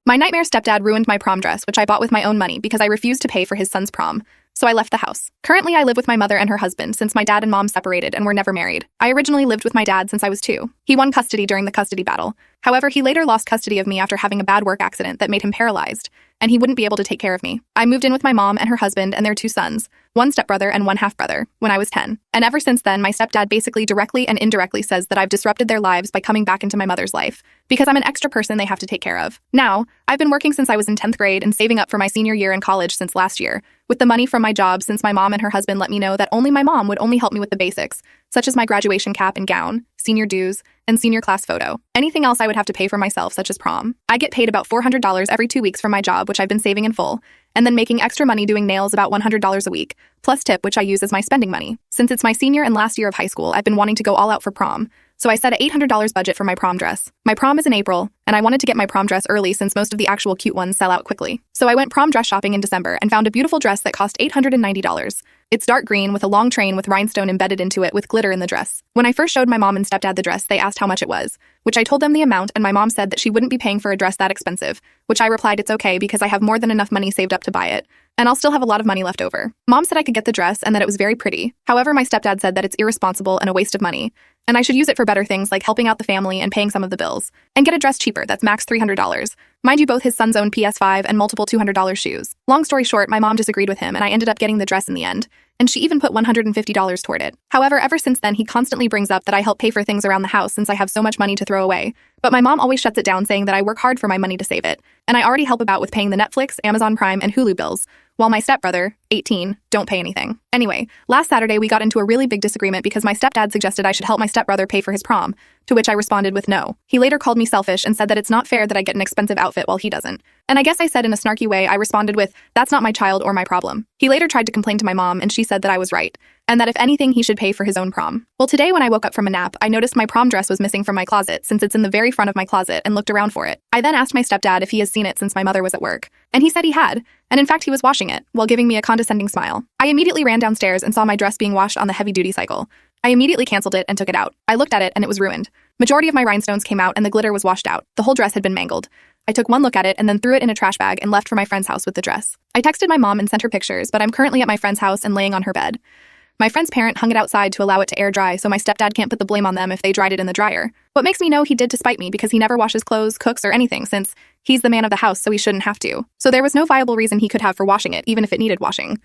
My nightmare stepdad ruined my prom dress, which I bought with my own money because I refused to pay for his son's prom. So I left the house. Currently, I live with my mother and her husband since my dad and mom separated and were never married. I originally lived with my dad since I was 2. He won custody during the custody battle. However, he later lost custody of me after having a bad work accident that made him paralyzed, and he wouldn't be able to take care of me. I moved in with my mom and her husband and their 2 sons, 1 stepbrother and 1 half-brother, when I was 10. And ever since then, my stepdad basically directly and indirectly says that I've disrupted their lives by coming back into my mother's life, because I'm an extra person they have to take care of. Now, I've been working since I was in 10th grade and saving up for my senior year in college since last year, with the money from my job since my mom and her husband let me know that only my mom would only help me with the basics, such as my graduation cap and gown, senior dues, and senior class photo. Anything else I would have to pay for myself, such as prom. I get paid about $400 every 2 weeks from my job, which I've been saving in full, and then making extra money doing nails about $100 a week, plus tip, which I use as my spending money. Since it's my senior and last year of high school, I've been wanting to go all out for prom, so I set a $800 budget for my prom dress. My prom is in April, and I wanted to get my prom dress early since most of the actual cute ones sell out quickly. So I went prom dress shopping in December and found a beautiful dress that cost $890. It's dark green with a long train with rhinestone embedded into it with glitter in the dress. When I first showed my mom and stepdad the dress, they asked how much it was, which I told them the amount, and my mom said that she wouldn't be paying for a dress that expensive, which I replied it's okay because I have more than enough money saved up to buy it, and I'll still have a lot of money left over. Mom said I could get the dress and that it was very pretty. However, my stepdad said that it's irresponsible and a waste of money, and I should use it for better things like helping out the family and paying some of the bills, and get a dress cheaper that's max $300. Mind you, both his sons own PS5 and multiple $200 shoes. Long story short, my mom disagreed with him and I ended up getting the dress in the end, and she even put $150 toward it. However, ever since then, he constantly brings up that I help pay for things around the house since I have so much money to throw away. But my mom always shuts it down, saying that I work hard for my money to save it, and I already help about with paying the Netflix, Amazon Prime, and Hulu bills, while my stepbrother, 18, don't pay anything. Anyway, last Saturday we got into a really big disagreement because my stepdad suggested I should help my stepbrother pay for his prom, to which I responded with no. He later called me selfish and said that it's not fair that I get an expensive outfit while he doesn't. And I guess I said in a snarky way, I responded with, that's not my child or my problem. He later tried to complain to my mom and she said that I was right, and that if anything, he should pay for his own prom. Well, today when I woke up from a nap, I noticed my prom dress was missing from my closet since it's in the very front of my closet, and looked around for it. I then asked my stepdad if he has seen it since my mother was at work, and he said he had, and in fact he was washing it, while giving me a condescending smile. I immediately ran downstairs and saw my dress being washed on the heavy-duty cycle. I immediately canceled it and took it out. I looked at it and it was ruined. Majority of my rhinestones came out and the glitter was washed out. The whole dress had been mangled. I took one look at it and then threw it in a trash bag and left for my friend's house with the dress. I texted my mom and sent her pictures, but I'm currently at my friend's house and laying on her bed. My friend's parent hung it outside to allow it to air dry, so my stepdad can't put the blame on them if they dried it in the dryer. What makes me know he did to spite me because he never washes clothes, cooks, or anything since he's the man of the house, so he shouldn't have to. So there was no viable reason he could have for washing it, even if it needed washing.